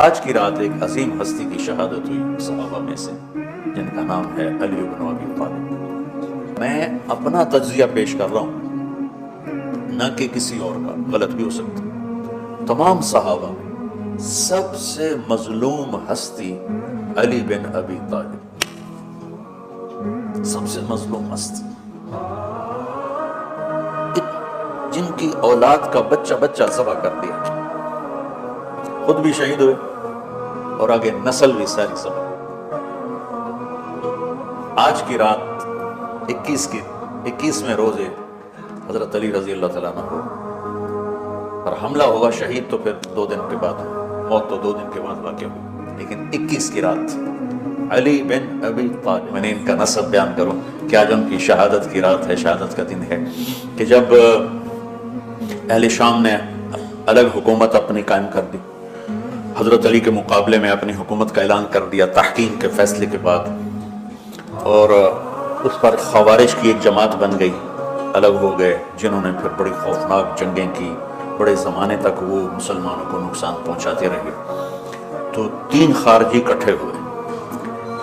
آج کی رات ایک عظیم ہستی کی شہادت ہوئی صحابہ میں سے، جن کا نام ہے علی بن ابی طالب۔ میں اپنا تجزیہ پیش کر رہا ہوں، نہ کہ کسی اور کا، غلط بھی ہو سکتا۔ تمام صحابہ میں سب سے مظلوم ہستی علی بن ابی طالب، سب سے مظلوم ہستی، جن کی اولاد کا بچہ بچہ ذبح کر دیا، خود بھی شہید ہوئے اور آگے نسل بھی ساری ذبح۔ آج کی رات 21ویں روزے حضرت علی رضی اللہ تعالیٰ عنہ پر حملہ ہوا، شہید تو پھر 2 دن کے بعد، موت تو 2 دن کے بعد واقع ہوئی، لیکن 21 کی رات علی بن ابی طالب، میں نے ان کا نسب بیان کروں کہ آج ان کی شہادت کی رات ہے، شہادت کا دن ہے، کہ جب اہل شام نے الگ حکومت اپنی قائم کر دی، حضرت علی کے مقابلے میں اپنی حکومت کا اعلان کر دیا تحقیق کے فیصلے کے بعد، اور اس پر خوارج کی ایک جماعت بن گئی، الگ ہو گئے، جنہوں نے پھر بڑی خوفناک جنگیں کی، بڑے زمانے تک وہ مسلمانوں کو نقصان پہنچاتے رہے۔ تو 3 خارجی اکٹھے ہوئے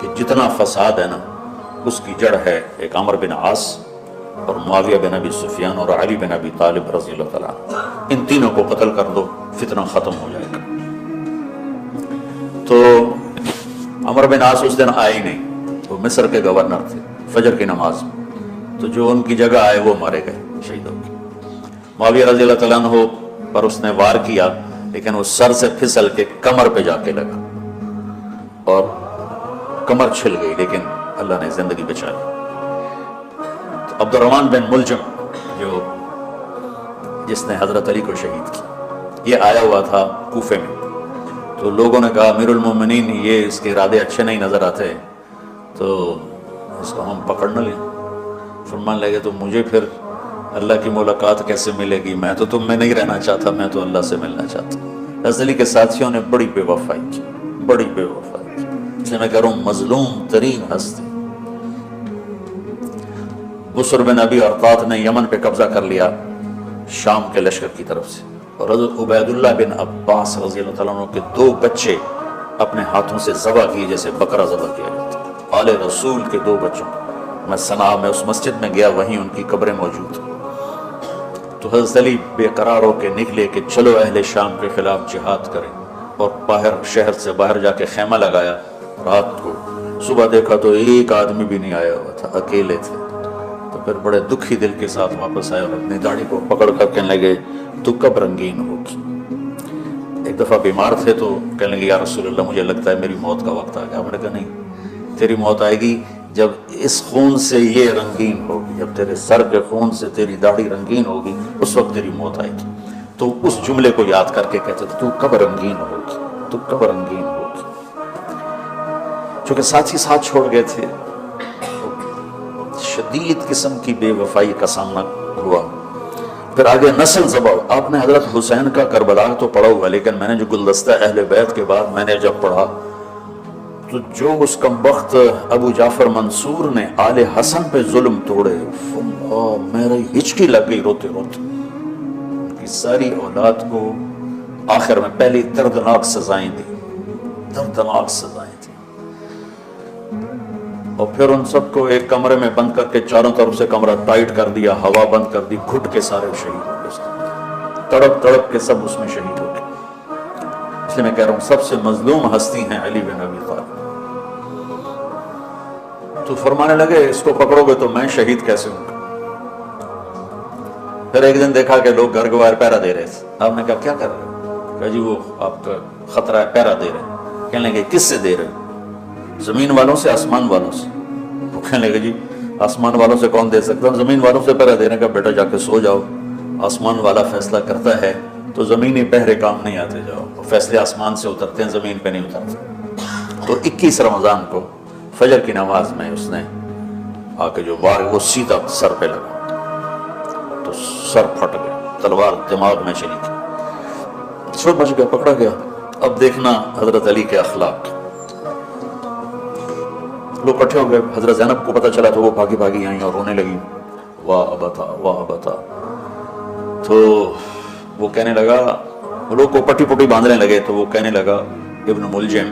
کہ جتنا فساد ہے نا، اس کی جڑ ہے ایک عمر بن عاص اور معاویہ بن ابی سفیان اور علی بن ابی طالب رضی اللہ تعالیٰ عنہ، ان تینوں کو قتل کر دو، فتنہ ختم ہو جائے گا۔ تو عمر بن عاص اس دن آئے ہی نہیں، وہ مصر کے گورنر تھے، فجر کی نماز میں، تو جو ان کی جگہ آئے وہ مارے گئے، شہید ہو گئے۔ معاویہ رضی اللہ تعالیٰ عنہ پر اس نے وار کیا، لیکن وہ سر سے پھسل کے کمر پہ جا کے لگا اور کمر چھل گئی، لیکن اللہ نے زندگی بچا لی۔ عبد الرحمن بن ملجم جس نے حضرت علی کو شہید کی، یہ آیا ہوا تھا کوفے میں، تو لوگوں نے کہا امیر المومنین یہ اس کے ارادے اچھے نہیں نظر آتے، تو اس کو ہم پکڑ نہ لیں۔ فرمان لگے تو مجھے پھر اللہ کی ملاقات کیسے ملے گی، میں تو تم میں نہیں رہنا چاہتا، میں تو اللہ سے ملنا چاہتا۔ حضرت علی کے ساتھیوں نے بڑی بے وفائی کی، بڑی بے وفائی کی، اس لیے میں کہہ رہا ہوں مظلوم ترین ہستی۔ بسر بن ابی ارطاط نے یمن پہ قبضہ کر لیا شام کے لشکر کی طرف سے، اور حضرت عبید اللہ بن عباس رضی اللہ تعالیٰ عنہ کے 2 بچے اپنے ہاتھوں سے ذبح کیے، جیسے بکرا ذبح کیا جاتا ہے، آل رسول کے 2 بچوں۔ میں صنعاء میں اس مسجد میں گیا، وہیں ان کی قبریں موجود ہیں۔ تو حضرت علی بے قرار ہو کے نکلے کہ چلو اہل شام کے خلاف جہاد کریں، اور باہر شہر سے باہر جا کے خیمہ لگایا رات کو۔ صبح دیکھا تو ایک آدمی بھی نہیں آیا ہوا تھا، اکیلے تھے۔ تو پھر بڑے دکھی دل کے ساتھ واپس آئے اور اپنی داڑھی کو پکڑ کر کہنے لگے تو کب رنگین ہوگی۔ ایک دفعہ بیمار تھے تو کہنے لگے یا رسول اللہ مجھے لگتا ہے میری موت کا وقت آ گیا۔ میں نے کہا نہیں، تیری موت آئے گی جب اس خون سے یہ رنگین ہوگی، جب تیرے سر کے خون سے تیری داڑھی رنگین ہوگی، اس وقت تیری موت آئے گی۔ تو اس جملے کو یاد کر کے کہتے تھے تو کب رنگین ہوگی، تو کب رنگین ہوگی۔ چونکہ ساتھی ساتھ چھوڑ گئے تھے، شدید قسم کی بے وفائی کا سامنا ہوا۔ پھر آگے نسل ذبح۔ آپ نے حضرت حسین کا کربلا تو پڑھا ہوا، لیکن میں نے جو گلدستہ اہل بیت کے بعد میں نے جب پڑھا تو جو اس کمبخت ابو جعفر منصور نے آل حسن پہ ظلم توڑے، میری ہچکی لگ گئی روتے روتے۔ ان کی ساری اولاد کو آخر میں پہلی دردناک سزائیں دی، دردناک سزائیں دی، اور پھر ان سب کو ایک کمرے میں بند کر کے چاروں طرف سے کمرہ ٹائٹ کر دیا، ہوا بند کر دی، گھٹ کے سارے شہید ہو گئے، تڑپ تڑپ کے سب اس میں شہید ہو گئے۔ اس لیے میں کہہ رہا ہوں سب سے مظلوم ہستی ہیں علی بن ابی طالب۔ تو فرمانے لگے اس کو پکڑو گے تو میں شہید کیسے ہوں گا۔ پھر ایک دن دیکھا کہ لوگ گھر گوار پہرا دے رہے تھے۔ آپ نے کہا کیا کر رہے ہو؟ کہا جی وہ آپ کا خطرہ ہے، پہرا دے رہے ہیں۔ کہنے لگے کس سے دے رہے ہیں؟ زمین والوں سے، آسمان والوں سے؟ وہ کہنے لگے جی آسمان والوں سے کون دے سکتا، زمین والوں سے پہرا دینے کا، بیٹا جا کے سو جاؤ، آسمان والا فیصلہ کرتا ہے تو زمینی پہرے کام نہیں آتے، جاؤ، فیصلے آسمان سے اترتے ہیں، زمین پہ نہیں اترتے۔ تو 21 رمضان کو فجر کی نماز میں اس نے آ کے جو وار وہ سیدھا سر پہ لگا تو سر پھٹ گیا، تلوار دماغ میں چلی گئی، چھوٹ بچ گیا، پکڑا گیا۔ اب دیکھنا حضرت علی کے اخلاق۔ لوگ کٹھے ہو گئے، حضرت زینب کو پتہ چلا تو وہ بھاگی بھاگی آئیں اور رونے لگی، واہ ابتا واہ ابتا۔ تو وہ کہنے لگا، لوگ کو پٹی پٹی باندھنے لگے، تو وہ کہنے لگا ابن ملجم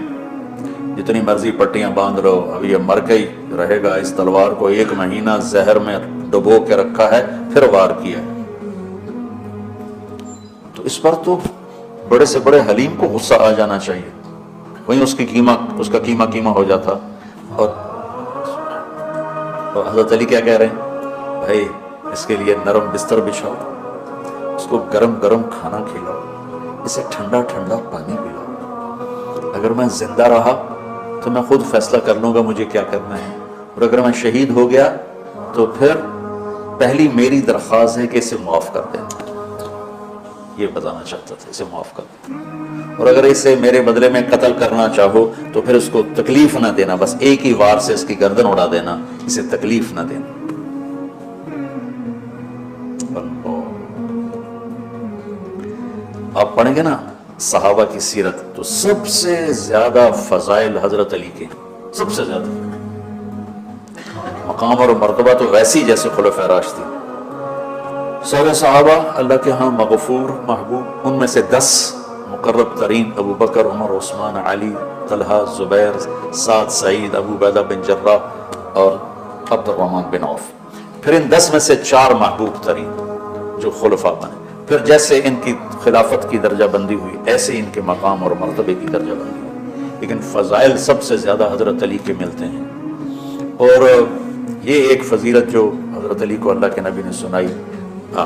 جتنی مرضی پٹیاں باندھ رہو ابھی یہ مر کے ہی رہے گا، اس تلوار کو 1 مہینہ زہر میں ڈبو کے رکھا ہے پھر وار کیا ہے۔ تو اس پر تو بڑے سے بڑے حلیم کو غصہ آ جانا چاہیے، وہیں اس کا قیمہ ہو جاتا۔ اور حضرت علی کیا کہہ رہے ہیں؟ بھائی اس کے لیے نرم بستر بچھاؤ، اس کو گرم گرم کھانا کھلاؤ، اسے ٹھنڈا ٹھنڈا پانی پلاؤ۔ اگر میں زندہ رہا تو میں خود فیصلہ کر لوں گا مجھے کیا کرنا ہے، اور اگر میں شہید ہو گیا تو پھر پہلی میری درخواست ہے کہ اسے معاف کر دینا۔ یہ بتانا چاہتا تھا، اسے معاف کر دینا، اور اگر اسے میرے بدلے میں قتل کرنا چاہو تو پھر اس کو تکلیف نہ دینا، بس ایک ہی وار سے اس کی گردن اڑا دینا، اسے تکلیف نہ دینا۔ آپ پڑھیں گے نا صحابہ کی سیرت تو سب سے زیادہ فضائل حضرت علی کے، سب سے زیادہ مقام اور مرتبہ تو ویسی جیسے خلفائے راشدین۔ سارے صحابہ اللہ کے ہاں مغفور محبوب، ان میں سے 10 مقرب ترین ابو بکر، عمر، عثمان، علی، طلحہ، زبیر، سعد، سعید، ابو عبیدہ بن جراح اور عبد الرحمن بن عوف۔ پھر ان 10 میں سے 4 محبوب ترین جو خلفاء بنے، پھر جیسے ان کی خلافت کی درجہ بندی ہوئی ایسے ان کے مقام اور مرتبے کی درجہ بندی ہوئی، لیکن فضائل سب سے زیادہ حضرت علی کے ملتے ہیں۔ اور یہ ایک فضیلت جو حضرت علی کو اللہ کے نبی نے سنائی،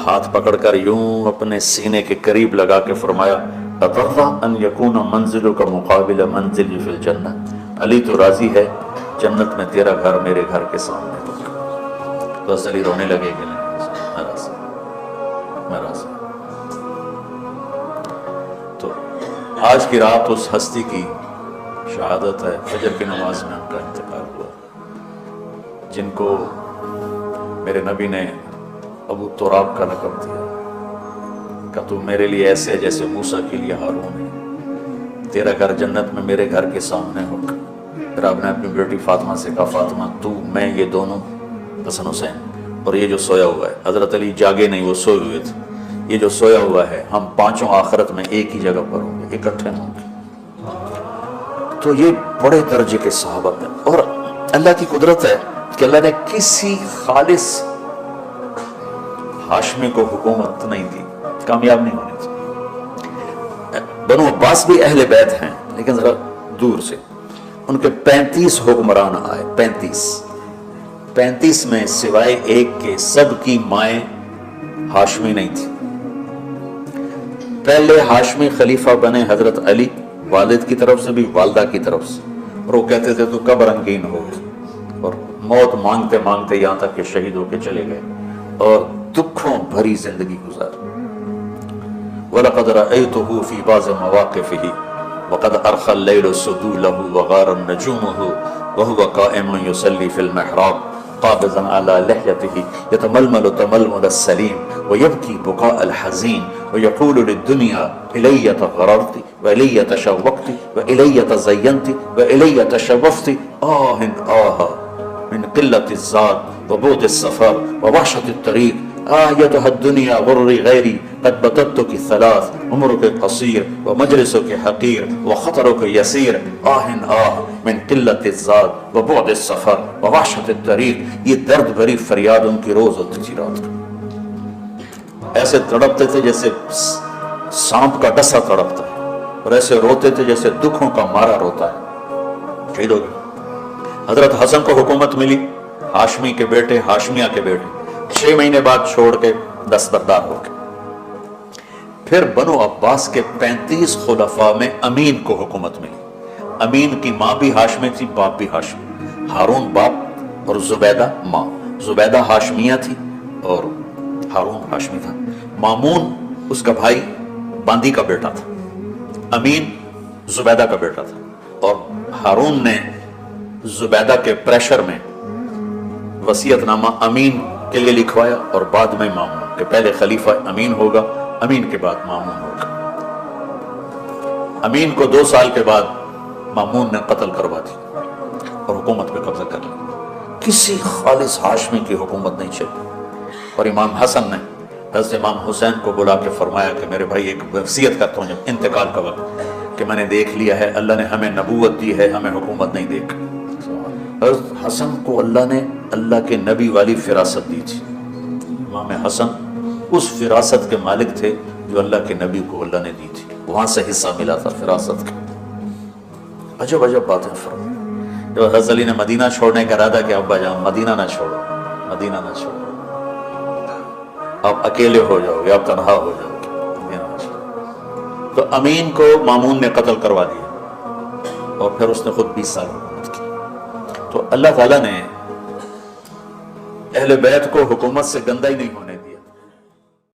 ہاتھ پکڑ کر یوں اپنے سینے کے قریب لگا کے فرمایا اَتَرْضَىٰ أَن يَكُونَ مَنزِلُكَ مُقَابِلَ مَنزِلِي فِي الْجَنَّةِ، علی تو راضی ہے جنت میں تیرا گھر میرے گھر کے سامنے ہوگا۔ تو علی رونے لگے کہ نہیں، میں راضی۔ تو آج کی رات اس ہستی کی شہادت ہے، فجر کی نماز میں ان کا انتقال ہوا، جن کو میرے نبی نے ابو تراب کا لقب دیا کہ تو میرے لیے ایسے جیسے موسیٰ کے لیے ہارون ہے، تیرا گھر جنت میں میرے گھر کے سامنے ہوگا۔ پھر آپ نے اپنی بیٹی فاطمہ سے کہا فاطمہ تو میں یہ دونوں، حسن حسین، اور یہ جو سویا ہوا ہے، حضرت علی جاگے نہیں، وہ سوئے ہوئے تھے، یہ جو سویا ہوا ہے ہم پانچوں آخرت میں ایک ہی جگہ پر ہوں گے، اکٹھے ہوں گے۔ تو یہ بڑے درجے کے صحابہ ہیں، اور اللہ کی قدرت ہے کہ اللہ نے کسی خالص ہاشمی کو حکومت نہیں دی، کامیاب نہیں ہونی تھی۔ بنو عباس بھی اہل بیت ہیں لیکن ذرا دور سے، ان کے 35 حکمران آئے، 35 میں سوائے ایک کے سب کی مائیں ہاشمی نہیں تھی۔ پہلے ہاشمی خلیفہ بنے حضرت علی، والد کی طرف سے بھی والدہ کی طرف سے، اور وہ کہتے تھے تو کب رنگین ہوگی، اور موت مانگتے مانگتے یہاں تک کہ شہید ہو کے چلے گئے اور دکھوں بھری زندگی گزاری۔ وَلَقَدْ رَأَيْتُهُ فِي بَعْضِ مَوَاقِفِهِ وَقَدْ أَرْخَى اللَّيْلُ سُدُولَهُ وَغَارَ النَّجُومُهُ وَهُوَ قَائِمٌ يُصَلِّي فِي الْمِحْرَابِ قابضاً على لحيته يتململ تململ السليم ويبكي بكاء الحزين ويقول للدنيا إلي تغررت وإلي تشوقت وإلي تزينت وإلي تشوفت من قلة الزاد وبعد السفر ووحشة الطريق أيتها الدنيا غري غيري قد بطتك 3 عمرك قصير ومجلسك حقير وخطرك يسير من قلة الزاد وبعد السفر ووحشة الطريق۔ یہ درد بھری فریاد ان کی روز ہوتی تھی رات کو، ایسے تڑپتے تھے جیسے سانپ کا ڈسا تڑپتا ہے، اور ایسے روتے تھے جیسے دکھوں کا مارا روتا ہے۔ شہید ہو گئے۔ حضرت حسن کو حکومت ملی، ہاشمی کے بیٹے، ہاشمیہ کے بیٹے، 6 مہینے بعد چھوڑ کے دستبردار ہو گئے۔ پھر بنو عباس کے 35 خلفاء میں امین کو حکومت ملی۔ امین کی ماں بھی ہاشمی تھی، باپ بھی ہاشمی، ہارون باپ اور زبیدہ ماں۔ زبیدہ ہاشمیہ تھی اور ہارون ہاشمی تھا۔ مامون اس کا بھائی باندی کا بیٹا تھا، امین زبیدہ کا بیٹا تھا، اور ہارون نے زبیدہ کے پریشر میں وصیت نامہ امین کے لیے لکھوایا، اور بعد میں مامون، کہ پہلے خلیفہ امین ہوگا، امین کے بعد مامون ہوگا۔ امین کو 2 سال کے بعد مامون نے قتل کروا دی اور حکومت پہ قبضہ کر لیا۔ کسی خالص ہاشمی کی حکومت نہیں چلی۔ اور امام حسن نے حضرت امام حسین کو بلا کے فرمایا کہ میرے بھائی ایک وصیت کرتا ہوں جب انتقال کا وقت، کہ میں نے دیکھ لیا ہے، اللہ نے ہمیں نبوت دی ہے، ہمیں حکومت نہیں دیکھ۔ حضرت حسن کو اللہ نے اللہ کے نبی والی فراست دی تھی۔ امام حسن اس فراست کے مالک تھے جو اللہ کے نبی کو اللہ نے دی تھی، وہاں سے حصہ ملا تھا فراست کا۔ عجب عجب باتیں فرمائی۔ جب حضرت علی نے مدینہ چھوڑنے کا ارادہ کیا، ابا جان مدینہ نہ چھوڑو، مدینہ نہ چھوڑو، آپ اکیلے ہو جاؤ گے، آپ تنہا ہو جاؤ گے، مدینہ نہ چھوڑو۔ تو امین کو مامون نے قتل کروا دیا اور پھر اس نے خود 20 سال حکومت کی۔ تو اللہ تعالیٰ نے اہل بیت کو حکومت سے گندہ ہی نہیں ہونے